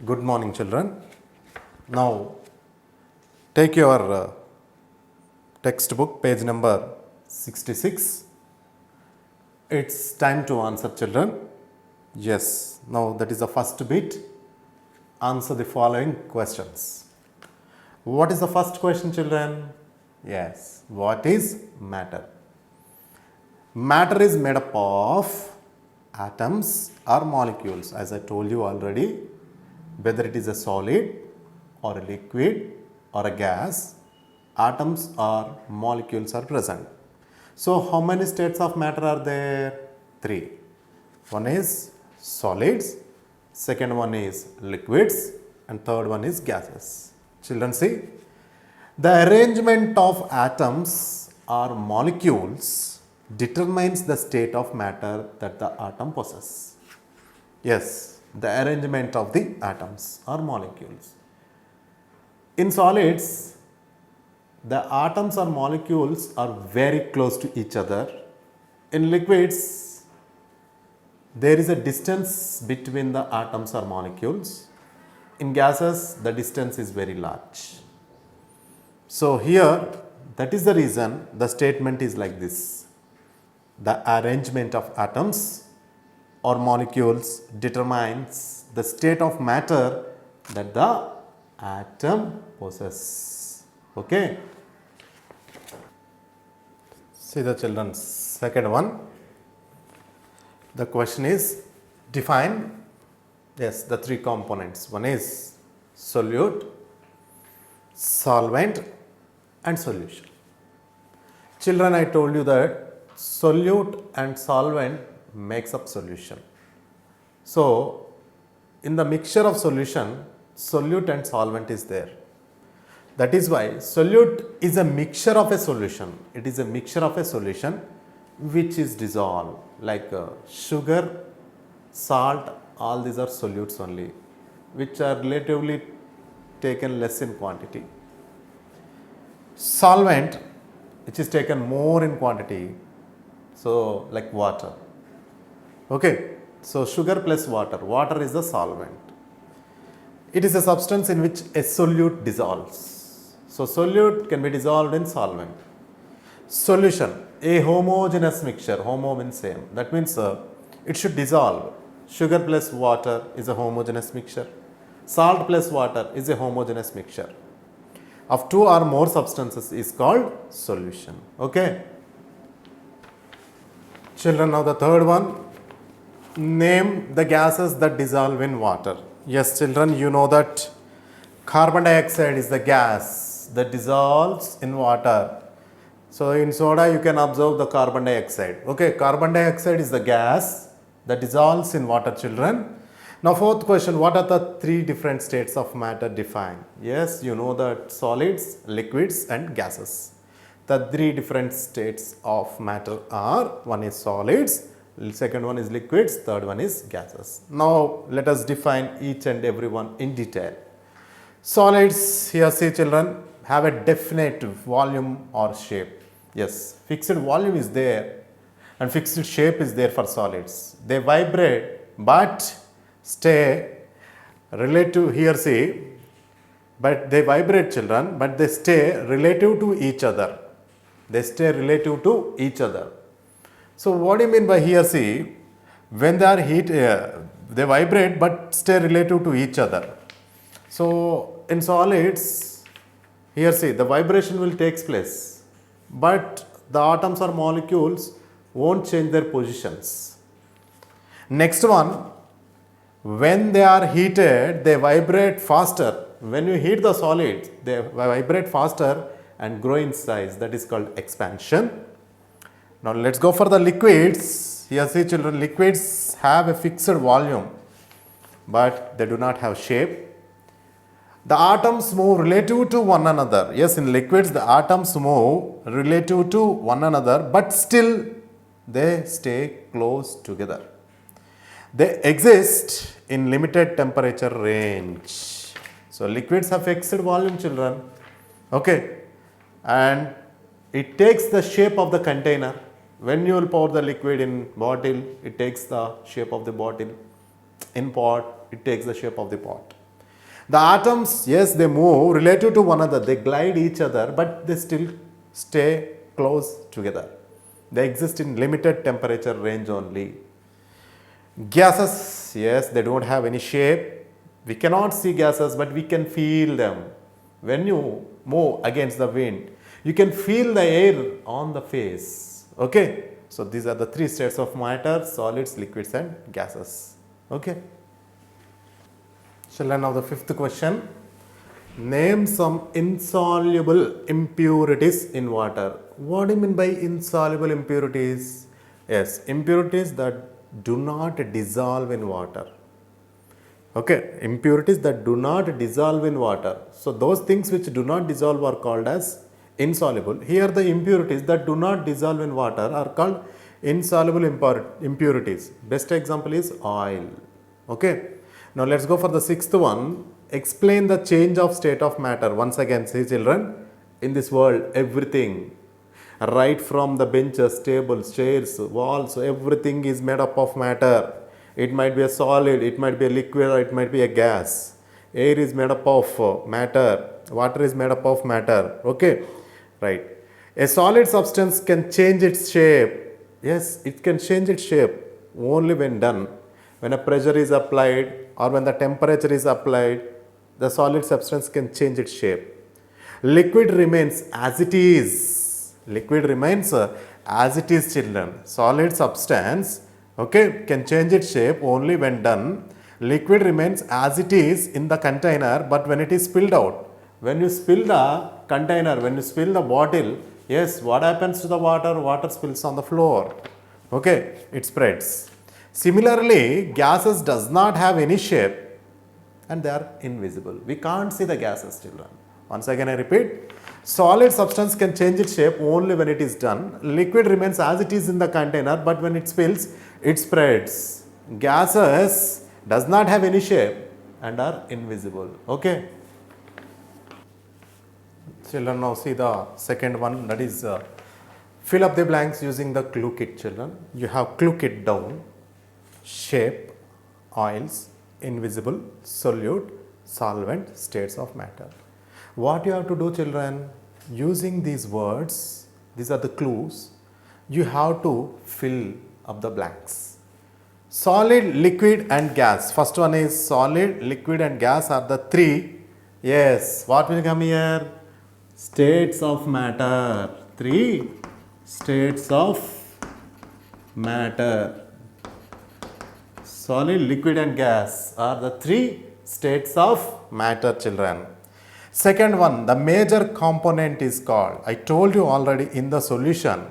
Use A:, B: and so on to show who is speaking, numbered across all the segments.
A: Good morning, children. Now, take your textbook, page number 66. It's time to answer, children. Yes, now that is the first bit. Answer the following questions. What is the first question, children? Yes, what is matter? Matter is made up of atoms or molecules, as I told you already. Whether it is a solid or a liquid or a gas, atoms or molecules are present. So, how many states of matter are there? 3. One is solids, second one is liquids, and third one is gases. Children, see, the arrangement of atoms or molecules determines the state of matter that the atom possesses. Yes, the arrangement of the atoms or molecules. In solids, the atoms or molecules are very close to each other. In liquids, there is a distance between the atoms or molecules. In gases, the distance is very large. So here, that is the reason the statement is like this. The arrangement of atoms or molecules determines the state of matter that the atom possesses. Okay. See the children, second one. The question is define, yes, the 3 components. One is solute, solvent and solution. Children, I told you that solute and solvent makes up solution. So, in the mixture of solution, solute and solvent is there. That is why solute is a mixture of a solution. It is a mixture of a solution which is dissolved, like sugar, salt, all these are solutes only, which are relatively taken less in quantity. Solvent, which is taken more in quantity, so like water. Okay, so sugar plus water. Water is the solvent. It is a substance in which a solute dissolves. So solute can be dissolved in solvent. Solution, a homogeneous mixture. Homo means same. That means it should dissolve. Sugar plus water is a homogeneous mixture. Salt plus water is a homogeneous mixture. Of 2 or more substances is called solution. Okay. Children, now the third one. Name the gases that dissolve in water. Yes, children, you know that carbon dioxide is the gas that dissolves in water. So, in soda you can observe the carbon dioxide. Okay, carbon dioxide is the gas that dissolves in water, children. Now, fourth question, what are the 3 different states of matter defined? Yes, you know that solids, liquids and gases. The 3 different states of matter are, one is solids, second one is liquids, third one is gases. Now, let us define each and every one in detail. Solids, here see children, have a definite volume or shape. Yes, fixed volume is there and fixed shape is there for solids. They vibrate but stay relative, here see, but they vibrate children, but they stay relative to each other. They stay relative to each other. So, what do you mean by here see, when they are they vibrate but stay relative to each other. So, in solids, here see, the vibration will take place, but the atoms or molecules won't change their positions. Next one, when they are heated, they vibrate faster. When you heat the solids, they vibrate faster and grow in size. That is called expansion. Now, let us go for the liquids. Here see children, liquids have a fixed volume, but they do not have shape. The atoms move relative to one another. Yes, in liquids, the atoms move relative to one another, but still they stay close together. They exist in limited temperature range. So, liquids have fixed volume, children. Okay, and it takes the shape of the container. When you will pour the liquid in bottle, it takes the shape of the bottle. In pot, it takes the shape of the pot. The atoms, yes, they move relative to one another, they glide each other, but they still stay close together. They exist in limited temperature range only. Gases, yes, they don't have any shape. We cannot see gases, but we can feel them. When you move against the wind, you can feel the air on the face. Okay, so these are the three states of matter: solids, liquids, and gases. Okay. Children, now the fifth question. Name some insoluble impurities in water. What do you mean by insoluble impurities? Yes, impurities that do not dissolve in water. Okay, impurities that do not dissolve in water. So those things which do not dissolve are called as insoluble. Here the impurities that do not dissolve in water are called insoluble impurities. Best example is oil. Okay. Now let's go for the sixth one. Explain the change of state of matter. Once again, see children, in this world everything, right from the benches, tables, chairs, walls, everything is made up of matter. It might be a solid, it might be a liquid, or it might be a gas. Air is made up of matter, water is made up of matter. Okay, right. A solid substance can change its shape. Yes, it can change its shape only when done. When a pressure is applied or when the temperature is applied, the solid substance can change its shape. Liquid remains as it is. Liquid remains as it is, children. Solid substance, okay, can change its shape only when done. Liquid remains as it is in the container, but when it is spilled out, when you spill the container, when you spill the bottle, yes, what happens to the water? Water spills on the floor. Okay, it spreads. Similarly, gases does not have any shape and they are invisible. We can't see the gases, children. Once again I repeat, solid substance can change its shape only when it is done. Liquid remains as it is in the container, but when it spills, it spreads. Gases does not have any shape and are invisible. Okay. Children, now see the second one, that is fill up the blanks using the clue kit, children. You have clue kit down. Shape, oils, invisible, solute, solvent, states of matter. What you have to do, children, using these words, these are the clues, you have to fill up the blanks. Solid, liquid and gas. First one is solid, liquid and gas are the three. Yes, what will come here? States of matter. Three states of matter. Solid, liquid and gas are the three states of matter, children. Second one, the major component is called, I told you already in the solution,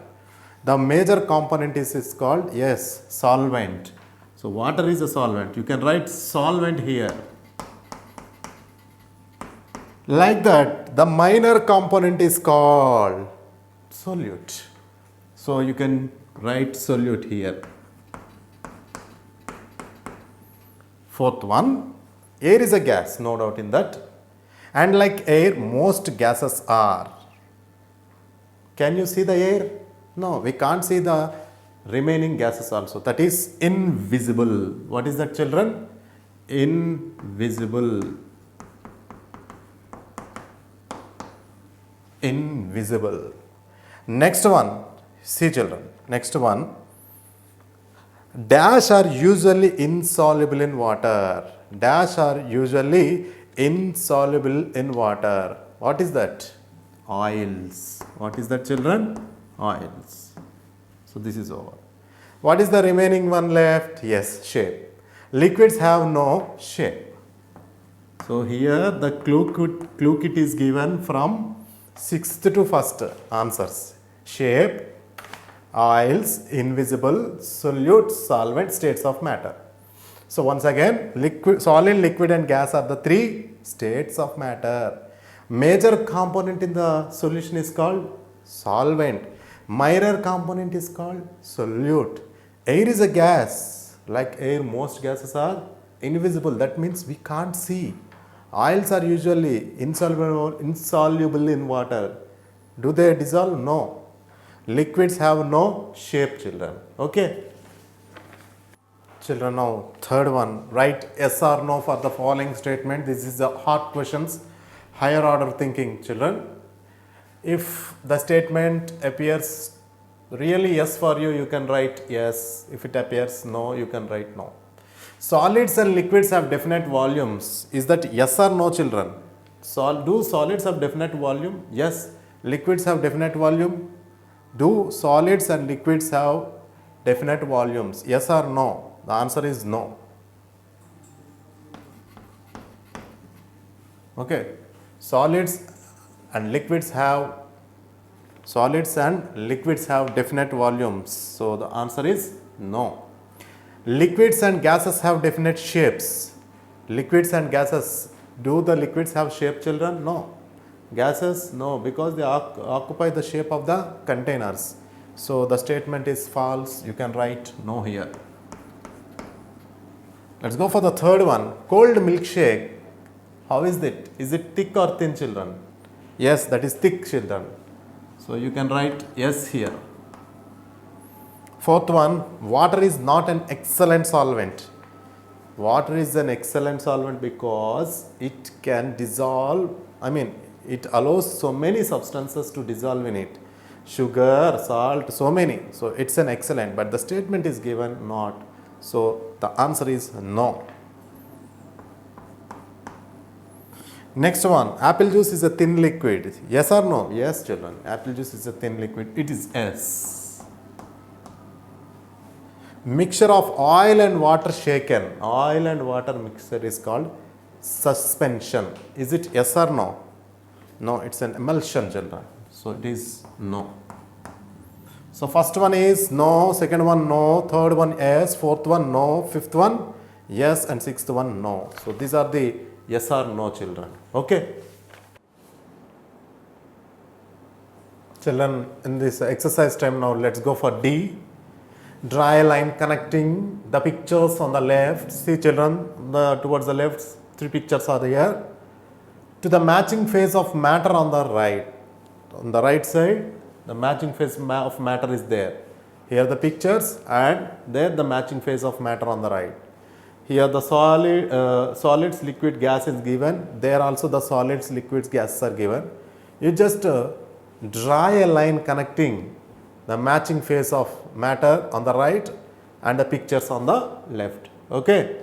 A: the major component is called, yes, solvent. So water is a solvent. You can write solvent here. Like that, the minor component is called solute. So you can write solute here. Fourth one, air is a gas, no doubt in that. And like air, most gases are. Can you see the air? No, we can't see the remaining gases also. That is invisible. What is that, children? Invisible. Invisible. Next one, see children, next one. Dash are usually insoluble in water. Dash are usually insoluble in water. What is that? Oils. What is that, children? Oils. So this is over. What is the remaining one left? Yes, shape. Liquids have no shape. So here the clue kit is given from 6th to 1st answers. Shape, oils, invisible, solute, solvent, states of matter. So once again, solid, liquid and gas are the three states of matter. Major component in the solution is called solvent. Minor component is called solute. Air is a gas. Like air, most gases are invisible. That means we can't see. Oils are usually insoluble in water. Do they dissolve? No. Liquids have no shape, children. Okay. Children, now third one, write yes or no for the following statement. This is the hard questions, higher order thinking, children. If the statement appears really yes for you, you can write yes. If it appears no, you can write no. Solids and liquids have definite volumes. Is that yes or no, children? Do solids have definite volume? Yes. Liquids have definite volume? Do solids and liquids have definite volumes? Yes or no? The answer is no. Okay. Solids and liquids have definite volumes. So the answer is no. Liquids and gases have definite shapes. Liquids and gases. Do the liquids have shape, children? No. Gases? No, because they occupy the shape of the containers. So the statement is false. You can write no here. Let's go for the third one. Cold milkshake. How is it? Is it thick or thin, children? Yes, that is thick, children. So you can write yes here. Fourth one, water is not an excellent solvent. Water is an excellent solvent because it can dissolve, it allows so many substances to dissolve in it. Sugar, salt, so many. So it's an excellent, but the statement is given not. So the answer is no. Next one, apple juice is a thin liquid. Yes or no? Yes, children. Apple juice is a thin liquid. It is yes. Mixture of oil and water shaken. Oil and water mixture is called suspension. Is it yes or no? No, it's an emulsion, children. So it is no. So first one is no, second one no, third one yes, fourth one no, fifth one yes, and sixth one no. So these are the yes or no, children. Okay. Children, in this exercise time now, let's go for D. Draw a line connecting the pictures on the left. See, children, towards the left, 3 pictures are there. To the matching phase of matter on the right. On the right side, the matching phase of matter is there. Here the pictures, and there the matching phase of matter on the right. Here the solids, liquid, gas is given. There also the solids, liquids, gases are given. You just draw a line connecting the matching phase of matter on the right and the pictures on the left. Okay.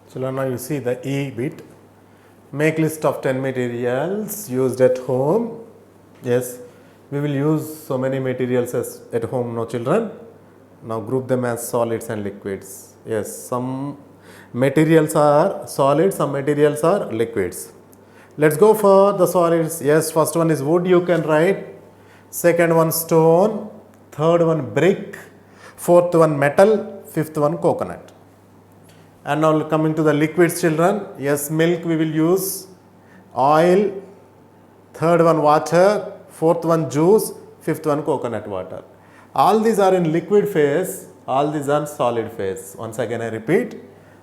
A: So now you see the E bit. Make list of 10 materials used at home. Yes, we will use so many materials at home, no, children. Now group them as solids and liquids. Yes, some materials are solids, some materials are liquids. Let's go for the solids. Yes, first one is wood, you can write. Second one stone. Third one brick. Fourth one metal. Fifth one coconut. And now coming to the liquids, children. Yes, milk we will use. Oil. Third one water. Fourth one juice. Fifth one coconut water. All these are in liquid phase. All these are solid phase. Once again I repeat.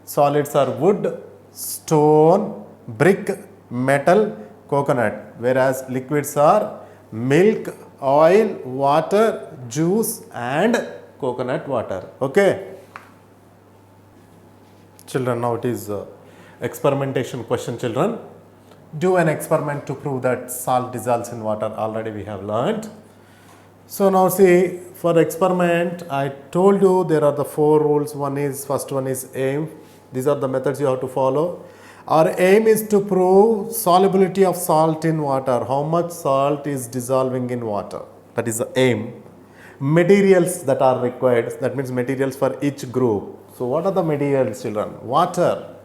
A: Solids are wood, stone, brick, metal, coconut. Whereas liquids are milk, oil, water, juice and coconut water. Okay. Children, now it is experimentation question, children. Do an experiment to prove that salt dissolves in water. Already we have learned. So now see, for experiment, I told you there are the 4 rules. First one is aim. These are the methods you have to follow. Our aim is to prove solubility of salt in water. How much salt is dissolving in water? That is the aim. Materials that are required. That means materials for each group. So what are the materials, children? Water.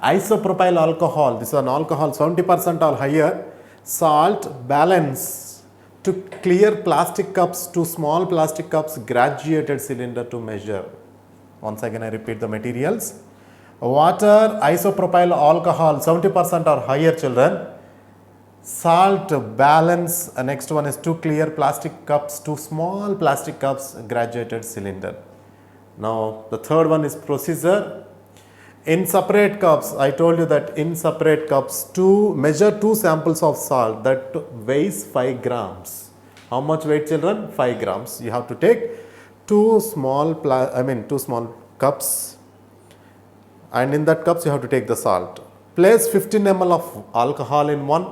A: Isopropyl alcohol. This is an alcohol 70% or higher. Salt, balance. To clear plastic cups, to small plastic cups, graduated cylinder to measure. Once again I repeat the materials. Water, isopropyl alcohol 70% or higher, children. Salt, balance. Next one is to clear plastic cups, to small plastic cups, graduated cylinder. Now the third one is procedure. In separate cups, I told you that in separate cups, to measure 2 samples of salt that weighs 5 grams. How much weight, children? 5 grams. You have to take two small two small cups, and in that cups you have to take the salt. Place 15 ml of alcohol in one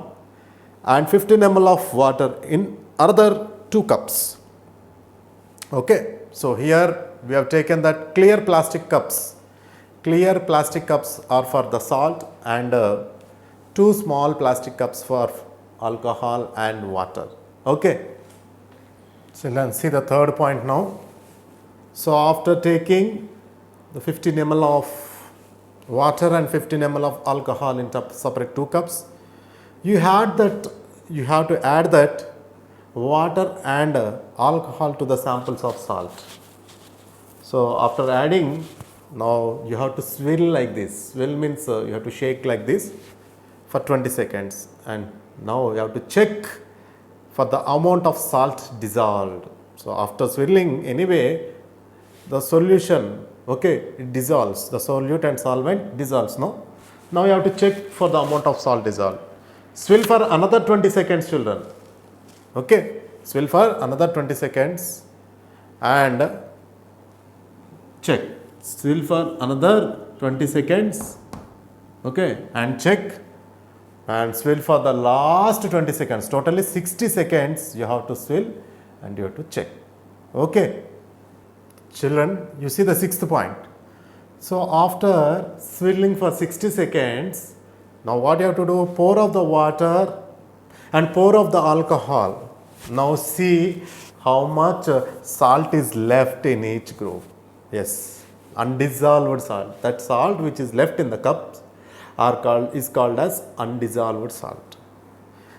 A: and 15 ml of water in another 2 cups. Okay, so here we have taken that clear plastic cups. Clear plastic cups are for the salt and 2 small plastic cups for alcohol and water. Okay, so let's see the third point now. So after taking the 15 ml of water and 15 ml of alcohol in separate 2 cups, you have to add that water and alcohol to the samples of salt. So after adding, now you have to swirl like this. Swirl means you have to shake like this for 20 seconds, and now you have to check for the amount of salt dissolved. So after swirling, anyway the solution, okay, it dissolves, the solute and solvent dissolves. No, now you have to check for the amount of salt dissolved. Swirl for another 20 seconds, children. Okay, swirl for another 20 seconds and check. Swirl for another 20 seconds, okay, and check, and swirl for the last 20 seconds. Totally 60 seconds you have to swirl and you have to check. Okay, children, you see the 6th point. So after swirling for 60 seconds, now what you have to do? Pour off the water and pour off the alcohol. Now see how much salt is left in each group. Yes, undissolved salt. That salt which is left in the cups is called as undissolved salt.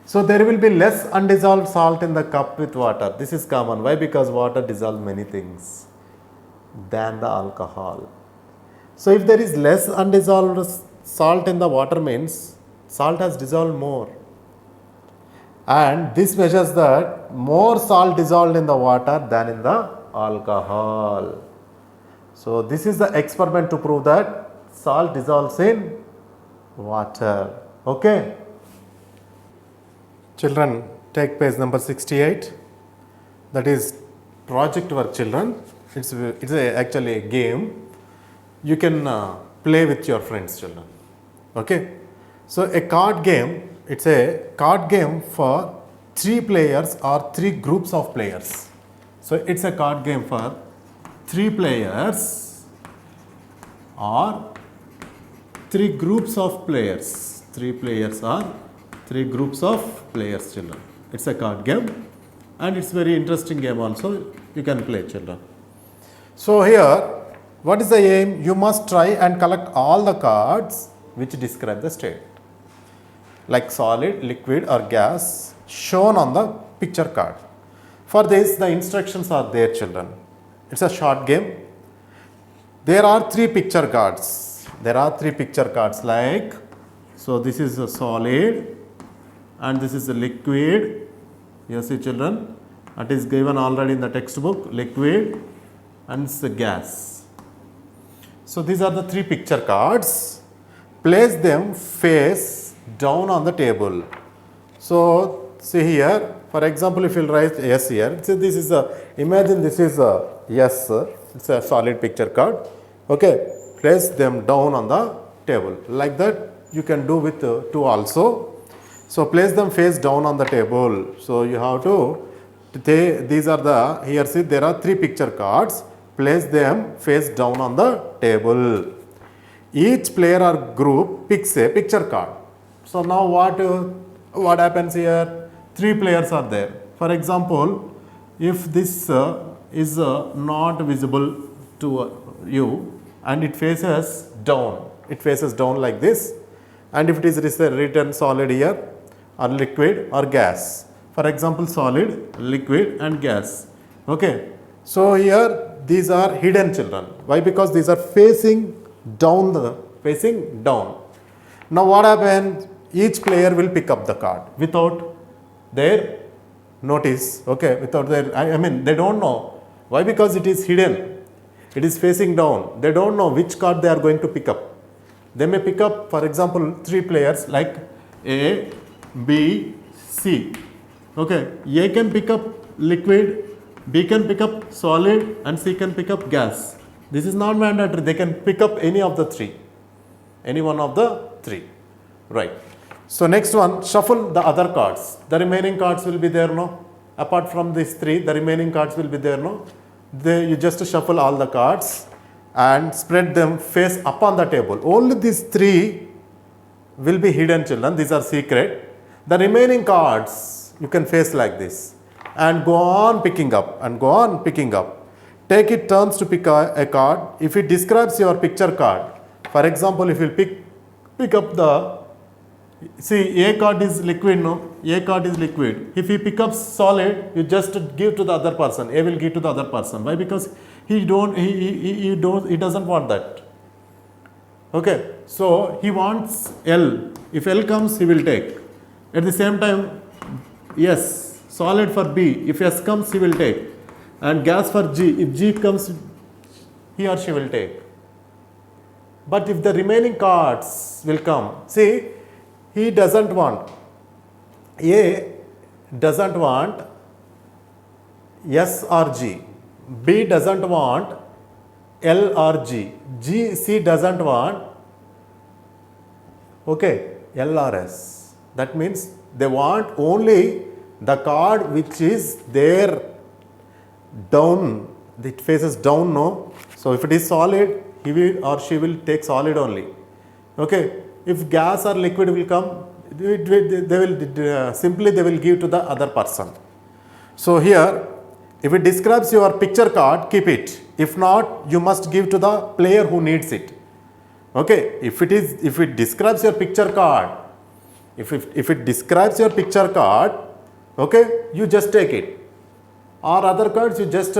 A: So there will be less undissolved salt in the cup with water. This is common. Why? Because water dissolves many things than the alcohol. So if there is less undissolved salt in the water, means salt has dissolved more, and this measures that more salt dissolved in the water than in the alcohol. So this is the experiment to prove that salt dissolves in water. Okay, children, take page number 68. That is project work, children. It's actually a game. You can play with your friends, children. Okay, so a card game, it's a card game for 3 players or 3 groups of players. So it's a card game for 3 players or 3 groups of players. 3 players or 3 groups of players, children. It's a card game and it's very interesting game also. You can play, children. So here, what is the aim? You must try and collect all the cards which describe the state, like solid, liquid or gas, shown on the picture card. For this, the instructions are there, children. It's a short game. There are 3 picture cards. There are 3 picture cards, like, so this is a solid and this is a liquid. You see, children, it is given already in the textbook, liquid and it's the gas. So these are the 3 picture cards. Place them face down on the table. So see here, for example, if you write yes here, so this is a, imagine this is a yes, it's a solid picture card. Okay, place them down on the table. Like that you can do with 2 also. So place them face down on the table. So you have to, these are the, here see there are 3 picture cards. Place them face down on the table. Each player or group picks a picture card. So now what happens here? 3 players are there. For example, if this is not visible to you and it faces down like this, and if it is written solid here or liquid or gas, for example solid, liquid and gas. Okay, so here these are hidden, children. Why? Because these are facing down. Now what happens? Each player will pick up the card without their notice. Okay, without their, I mean they don't know. Why? Because it is hidden. It is facing down. They don't know which card they are going to pick up. They may pick up, for example, 3 players like A, B, C. Okay, A can pick up liquid, B can pick up solid and C can pick up gas. This is not mandatory. They can pick up any of the three. Any one of the three. Right. So next one, shuffle the other cards. The remaining cards will be there, no? Apart from these three, the remaining cards will be there, no? You just shuffle all the cards and spread them face up on the table. Only these three will be hidden, children. These are secret. The remaining cards you can face like this and go on picking up and go on picking up. Take it turns to pick a card. If it describes your picture card, for example, if you pick up the, see, A card is liquid, no? A card is liquid. If he pick up solid, you just give to the other person. A will give to the other person. Why? Because he doesn't want that. Okay, so he wants L. If L comes, he will take. At the same time, yes, solid for B. If S comes, he will take. And gas for G. If G comes, he or she will take. But if the remaining cards will come, see, he doesn't want, A doesn't want S or G. B doesn't want L or G. C doesn't want, okay, L or S. That means they want only the card which is there down, it faces down, no? So if it is solid, he will or she will take solid only. Okay. If gas or liquid will come, they will simply they will give to the other person. So here, if it describes your picture card, keep it. If not, you must give to the player who needs it. Okay. If it describes your picture card, if it describes your picture card, okay, you just take it. Or other cards you just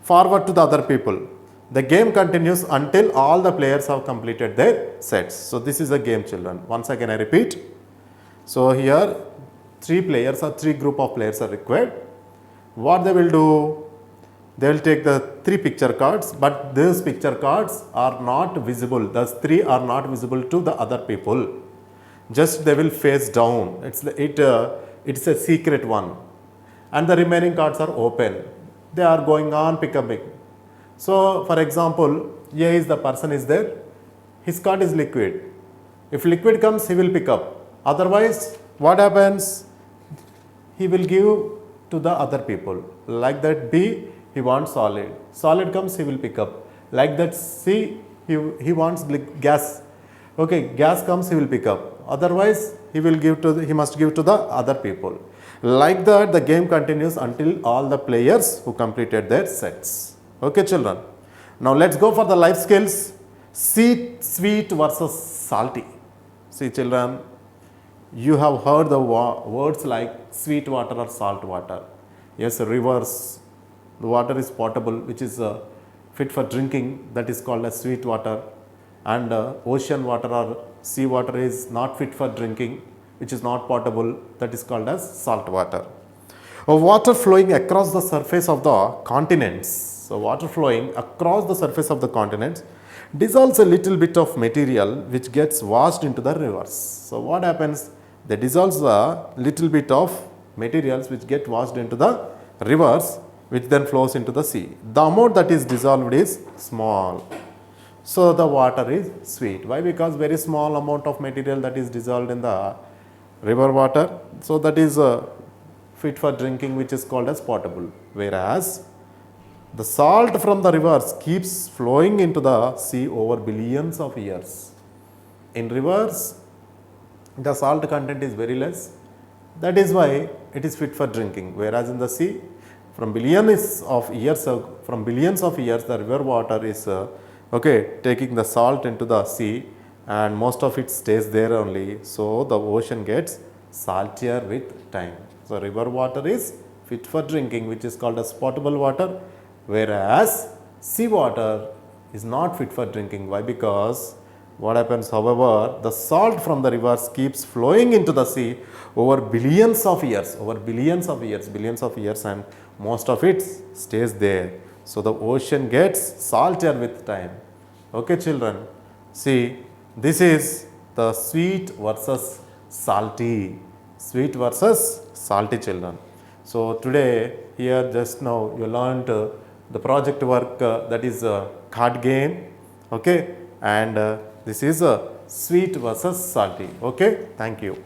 A: forward to the other people. The game continues until all the players have completed their sets. So this is a game, children. Once again I repeat. So here three players or three group of players are required. What they will do? They will take the three picture cards, but these picture cards are not visible. Those three are not visible to the other people. Just they will face down. It's a secret one. And the remaining cards are open. They are going on picking. So, for example, A is the person is there, his card is liquid. If liquid comes, he will pick up. Otherwise, what happens? He will give to the other people. Like that B, he wants solid. Solid comes, he will pick up. Like that C, he wants gas. Okay, gas comes, he will pick up. Otherwise, he must give to the other people. Like that, the game continues until all the players who completed their sets. Okay, children. Now let's go for the life skills. Sweet versus salty. See, children, you have heard the words like sweet water or salt water. Yes, rivers, the water is potable, which is fit for drinking. That is called as sweet water. And ocean water or sea water is not fit for drinking, which is not potable. That is called as salt water. Water flowing across the surface of the continents. So, water flowing across the surface of the continents dissolves a little bit of material which gets washed into the rivers. So, what happens? They dissolves a little bit of materials which get washed into the rivers, which then flows into the sea. The amount that is dissolved is small. So, the water is sweet. Why? Because very small amount of material that is dissolved in the river water. So, that is fit for drinking, which is called as potable. Whereas, the salt from the rivers keeps flowing into the sea over billions of years. In rivers, the salt content is very less. That is why it is fit for drinking. Whereas in the sea, from billions of years, the river water is taking the salt into the sea, and most of it stays there only. So the ocean gets saltier with time. So river water is fit for drinking, which is called as potable water. Whereas sea water is not fit for drinking. Why? Because what happens, however, the salt from the rivers keeps flowing into the sea over billions of years, and most of it stays there. So the ocean gets saltier with time. Okay, children. See, this is the sweet versus salty. Sweet versus salty, children. So today here just now you learned the project work that is a card game, okay, and this is a sweet versus salty, okay. Thank you.